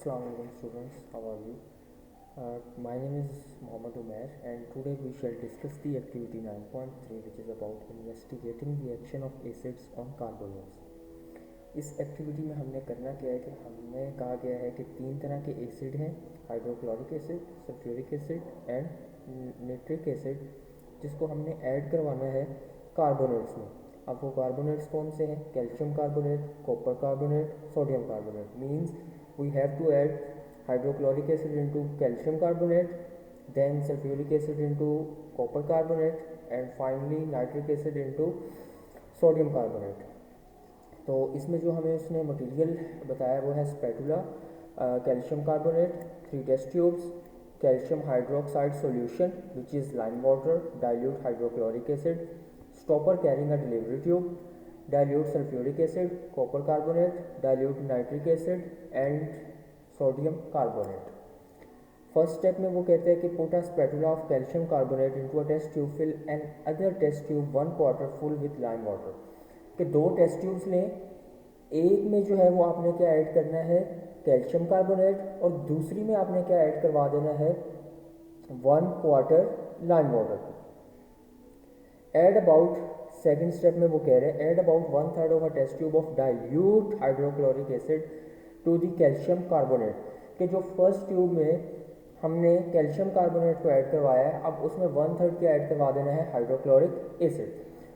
Assalamualaikum students, how are you? My name is Mohammad Umair and today we shall discuss the activity 9.3 which is about investigating the action of acids on carbonates. इस activity में हमने करना क्या है कि हमें कहा गया है कि तीन तरह के एसिड हैं, hydrochloric acid, sulphuric acid and nitric acid, जिसको हमने ऐड करवाना है कार्बोनेट्स में। अब वो कार्बोनेट्स कौन से हैं? Calcium carbonate, copper carbonate, sodium carbonate. Means we have to add hydrochloric acid into calcium carbonate, then sulfuric acid into copper carbonate, and finally nitric acid into sodium carbonate. तो इसमें जो हमें उसने मटेरियल बताया वो है spatula, calcium carbonate, 3 test tubes, calcium hydroxide solution which is lime water, dilute hydrochloric acid, stopper carrying a delivery tube, dilute sulfuric acid, copper carbonate, dilute nitric acid and sodium carbonate. First step में वो कहते हैं कि put a spatula of calcium carbonate into a test tube, fill and other test tube 1/4 full with lime water. कि 2 test tubes लें, एक में जो है वो आपने क्या ऐड करना है? कैल्शियम कार्बोनेट, और दूसरी में आपने क्या ऐड करवा देना है? 1/4 lime water. Add about, second step में वो कह रहे हैं add about 1/3 of a test tube of dilute hydrochloric acid to the calcium carbonate. कि जो फर्स्ट ट्यूब में हमने कैल्शियम कार्बोनेट को ऐड करवाया है, अब उसमें 1/3 क्या ऐड करवा देना है? Hydrochloric acid.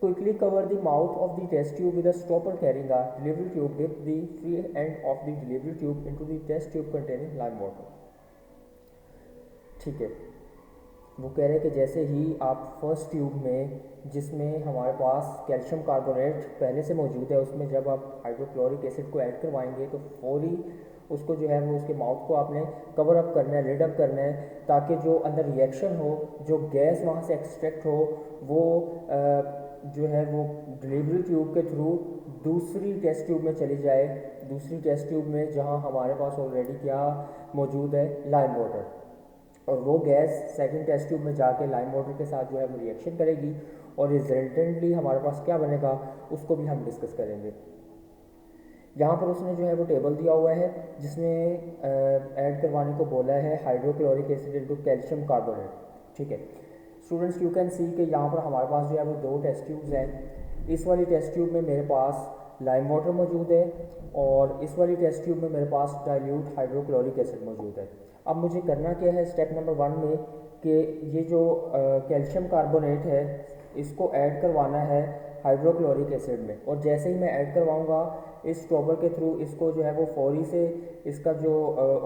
Quickly cover the mouth of the test tube with a stopper carrying a delivery tube, dip the free end of the delivery tube into the test tube containing lime water. ठीक है, वो कह रहे हैं कि जैसे ही आप first tube में, जिसमें हमारे पास कैल्शियम कार्बोनेट पहले से मौजूद है, उसमें जब आप हाइड्रोक्लोरिक एसिड को ऐड करवाएंगे तो फौरी उसको जो है वो उसके माउथ को आपने कवर अप करना है, लिड अप करना है, ताकि जो अंदर रिएक्शन हो, जो गैस वहाँ से एक्सट्रैक्ट हो, वो जो है वो डिलीवरी ट्यूब के थ्रू दूसरी टेस्ट ट्यूब में चली जाए, दूसरी टेस्ट ट्यूब में जहाँ हमारे पास ऑलरेडी क्या मौजूद है? Lime water. और वो गैस सेकंड टेस्ट ट्यूब में जाके लाइम वाटर के साथ जो है वो रिएक्शन करेगी और रिजल्टेंटली हमारे पास क्या बनेगा उसको भी हम डिस्कस करेंगे। यहाँ पर उसने जो है वो टेबल दिया हुआ है जिसमें ऐड करवाने को बोला है hydrochloric acid into calcium carbonate. ठीक है स्टूडेंट्स, यू कैन सी कि यहाँ पर हमारे पास जो है वो 2 टेस्ट ट्यूब्स हैं। इस वाली टेस्ट ट्यूब में मेरे पास लाइम वाटर मौजूद है और इस वाली टेस्ट ट्यूब में मेरे पास डाइल्यूट हाइड्रोक्लोरिक एसिड मौजूद है। अब मुझे करना क्या है स्टेप नंबर 1 में कि ये जो कैल्शियम कार्बोनेट है इसको ऐड करवाना है हाइड्रोक्लोरिक एसिड में, और जैसे ही मैं ऐड करवाऊंगा इस स्टॉपर के थ्रू इसको जो है वो फौरी से इसका जो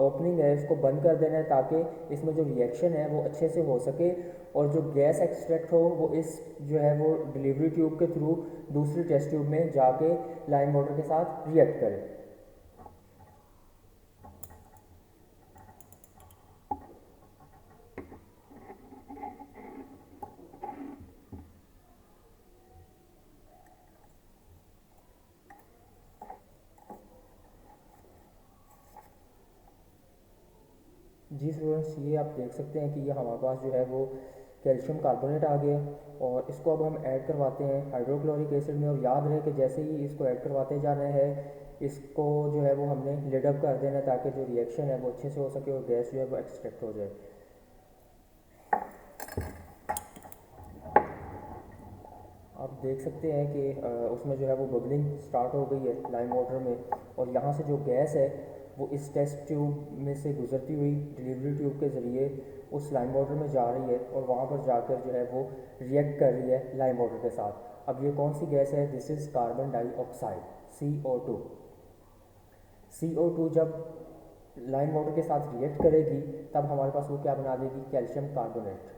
ओपनिंग है इसको बंद कर देना है, ताकि इसमें जो रिएक्शन है वो अच्छे से हो सके और जो गैस एक्सट्रैक्ट हो वो इस जो है वो डिलीवरी ट्यूब के थ्रू दूसरी टेस्ट ट्यूब में जाके लाइम वाटर के साथ रिएक्ट करे। जी स्टूडेंट्स, ये आप देख सकते हैं कि ये हमारे पास जो है वो कैल्शियम कार्बोनेट आ गया और इसको अब हम ऐड करवाते हैं हाइड्रोक्लोरिक एसिड में। और याद रहे कि जैसे ही इसको ऐड करवाते जाना है इसको जो है वो हमने लिड अप कर देना ताकि जो रिएक्शन है वो अच्छे से हो सके और गैस जो है वो एक्सट्रैक्ट हो जाए। आप देख सकते हैं कि उसमें जो है वो बबलिंग स्टार्ट हो गई है लाइम वाटर में, और यहाँ से जो गैस है वो इस टेस्ट ट्यूब में से गुजरती हुई डिलीवरी ट्यूब के ज़रिए उस लाइम वाटर में जा रही है और वहाँ पर जाकर जो है वो रिएक्ट कर रही है लाइम वाटर के साथ। अब ये कौन सी गैस है? This is carbon dioxide, CO2। CO2 जब लाइम वाटर के साथ रिएक्ट करेगी तब हमारे पास वो क्या बना देगी? Calcium carbonate.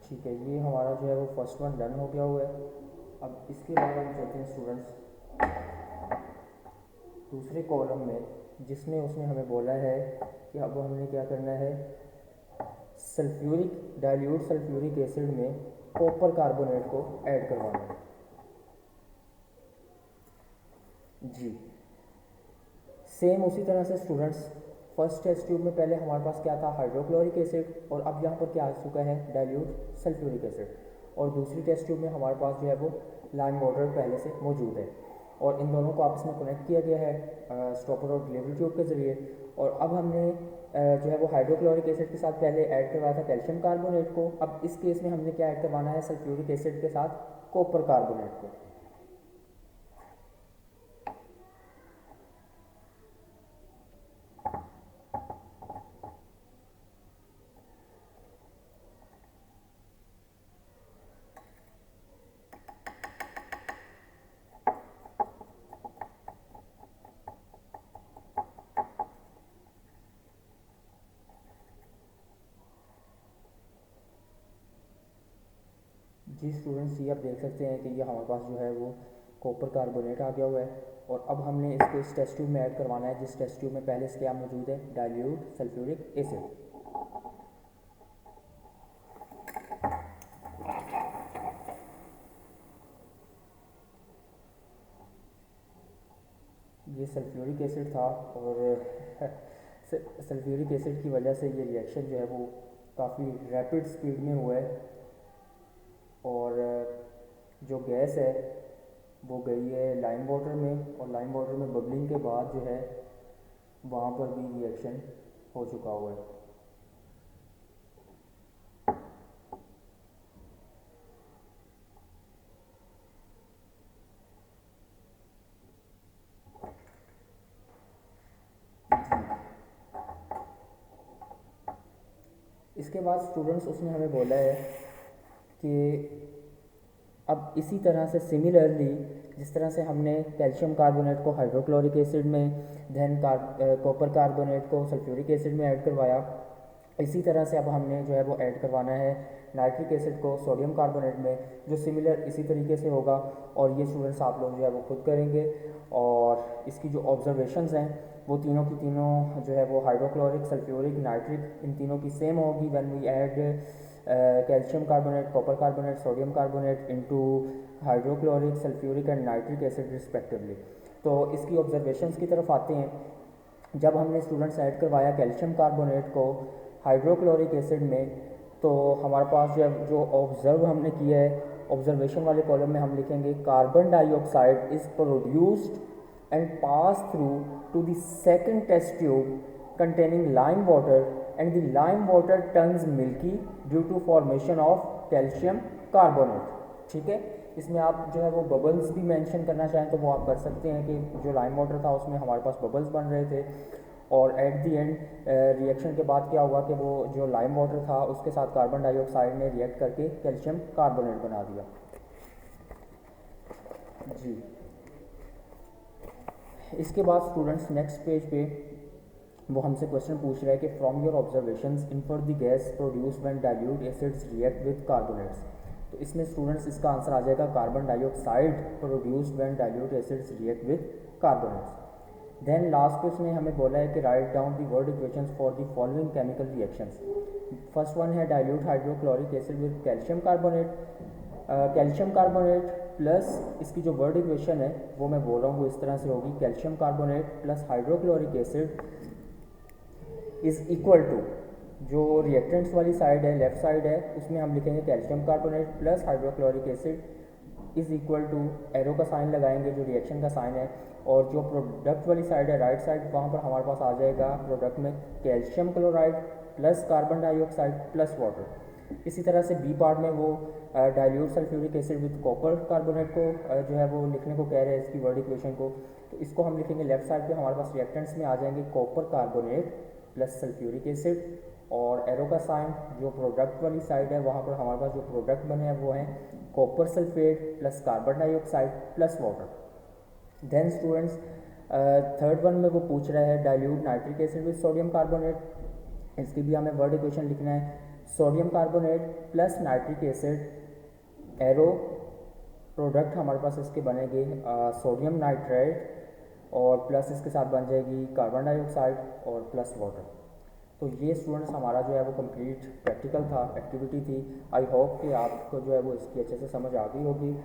ठीक है, ये हमारा जो है वो फर्स्ट वन डन हो गया हुआ है। अब इसके बाद हम चलते हैं स्टूडेंट्स दूसरे कॉलम में, जिसमें उसने हमें बोला है कि अब हमने क्या करना है? सल्फ्यूरिक डाइल्यूट सल्फ्यूरिक एसिड में कॉपर कार्बोनेट को ऐड करवाना है। जी सेम उसी तरह से स्टूडेंट्स फर्स्ट टेस्ट ट्यूब में पहले हमारे पास क्या था? हाइड्रोक्लोरिक एसिड, और अब यहाँ पर क्या आ चुका है? Dilute sulphuric acid. और दूसरी टेस्ट ट्यूब में हमारे पास जो है वो लाइम वाटर पहले से मौजूद है, और इन दोनों को आपस में कनेक्ट किया गया है स्टॉपर और डिलीवरी ट्यूब के ज़रिए। और अब हमने जो है वो हाइड्रोक्लोरिक एसिड के साथ पहले ऐड करवाया था कैल्शियम कार्बोनेट को। अब इस केस में हमने क्या ऐड करवाना है, सल्फ्यूरिक एसिड के साथ कॉपर कार्बोनेट को। जी स्टूडेंट्स, ये आप देख सकते हैं कि ये हमारे पास जो है वो कॉपर कार्बोनेट आ गया हुआ है, और अब हमने इसको इस टेस्ट ट्यूब में ऐड करवाना है, जिस टेस्ट ट्यूब में पहले से क्या मौजूद है, डाइल्यूट सल्फ्यूरिक एसिड। ये सल्फ्यूरिक एसिड था, और सल्फ्यूरिक एसिड की वजह से ये रिएक्शन जो है वो काफ़ी रैपिड स्पीड में हुआ है, और जो गैस है वो गई है लाइम वाटर में, और लाइम वाटर में बबलिंग के बाद जो है वहाँ पर भी रिएक्शन हो चुका हुआ है। इसके बाद स्टूडेंट्स उसने हमें बोला है कि अब इसी तरह से सिमिलरली जिस तरह से हमने कैल्शियम कार्बोनेट को हाइड्रोक्लोरिक एसिड में, देन कॉपर कार्बोनेट को सल्फ्यूरिक एसिड में ऐड करवाया, इसी तरह से अब हमने जो है वो ऐड करवाना है नाइट्रिक एसिड को सोडियम कार्बोनेट में, जो सिमिलर इसी तरीके से होगा। और ये स्टूडेंट्स आप लोग जो है वो खुद करेंगे, और इसकी जो ऑब्जर्वेशंस हैं वो तीनों की तीनों जो है वो हाइड्रोक्लोरिक, सल्फ्यूरिक, नाइट्रिक, इन तीनों की सेम होगी when we add calcium carbonate, copper carbonate, sodium carbonate into hydrochloric, sulphuric and nitric acid respectively. तो इसकी ऑब्जर्वेशंस की तरफ आते हैं। जब हमने स्टूडेंट्स ऐड करवाया कैल्शियम कार्बोनेट को हाइड्रोक्लोरिक एसिड में, तो हमारे पास जो ऑब्जर्व हमने किया है, ऑब्जर्वेशन वाले कॉलम में हम लिखेंगे carbon dioxide is produced and pass through to the second test tube containing lime water, and the lime water turns milky due to formation of calcium carbonate। ठीक है, इसमें आप जो है वो बबल्स भी मेंशन करना चाहें तो वो आप कर सकते हैं कि जो लाइम वाटर था उसमें हमारे पास बबल्स बन रहे थे, और एट दी एंड रिएक्शन के बाद क्या हुआ कि वो जो लाइम वाटर था उसके साथ कार्बन डाइऑक्साइड ने रिएक्ट करके कैल्शियम कार्बोनेट बना दिया। जी, इसके बाद स्टूडेंट्स नेक्स्ट पेज पे वो हमसे क्वेश्चन पूछ रहा है कि from your observations infer the gas produce when dilute acids react with carbonates. तो इसमें स्टूडेंट्स इसका आंसर आ जाएगा carbon dioxide produced when dilute acids react with carbonates. Then last पे उसने हमें बोला है कि write down the word equations for the following chemical reactions. First one है dilute hydrochloric acid with calcium carbonate. Calcium carbonate plus इसकी जो word equation है वो मैं बोल रहा हूँ वो इस तरह से होगी, calcium carbonate plus hydrochloric acid is equal to, जो रिएक्टेंट्स वाली साइड है, लेफ्ट साइड है, उसमें हम लिखेंगे calcium carbonate plus hydrochloric acid is equal to, arrow का साइन लगाएंगे जो रिएक्शन का साइन है, और जो प्रोडक्ट वाली साइड है राइट साइड, वहाँ पर हमारे पास आ जाएगा प्रोडक्ट में calcium chloride plus carbon dioxide plus water. इसी तरह से बी पार्ट में वो dilute sulphuric acid with copper carbonate को जो है वो लिखने को कह रहे हैं इसकी वर्ड इक्वेशन को। तो इसको हम लिखेंगे लेफ्ट साइड पे, हमारे पास रिएक्टेंट्स में आ जाएंगे copper carbonate plus sulphuric acid, और एरो का साइन जो प्रोडक्ट वाली साइड है वहाँ पर हमारे पास जो प्रोडक्ट बने हैं वो हैं copper sulphate plus carbon dioxide plus water. Then students third one में वो पूछ रहा है dilute nitric acid with sodium carbonate. इसकी भी हमें वर्ड इक्वेशन लिखना है, sodium carbonate plus nitric acid, arrow product हमारे पास इसके बनेंगे सोडियम नाइट्रेट, और प्लस इसके साथ बन जाएगी कार्बन डाइऑक्साइड और प्लस वाटर। तो ये स्टूडेंट्स हमारा जो है वो कंप्लीट प्रैक्टिकल था, एक्टिविटी थी। आई होप कि आपको जो है वो इसकी अच्छे से समझ आ गई होगी,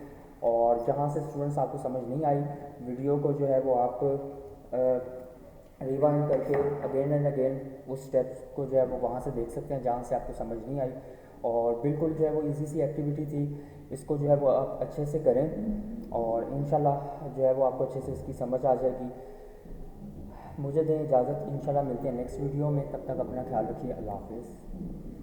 और जहाँ से स्टूडेंट्स आपको समझ नहीं आई वीडियो को जो है वो आप रिवाइंड करके अगेन एंड अगेन उस स्टेप्स को जो है वो वहाँ से देख सकते हैं जहाँ से आपको समझ नहीं आई, और बिल्कुल जो है वो इजी सी एक्टिविटी थी, इसको जो है वो आप अच्छे से करें और इंशाल्लाह जो है वो आपको अच्छे से इसकी समझ आ जाएगी। मुझे दें इजाज़त, इंशाल्लाह मिलते हैं नेक्स्ट वीडियो में, तब तक अपना ख्याल रखिए, अल्लाह हाफिज़।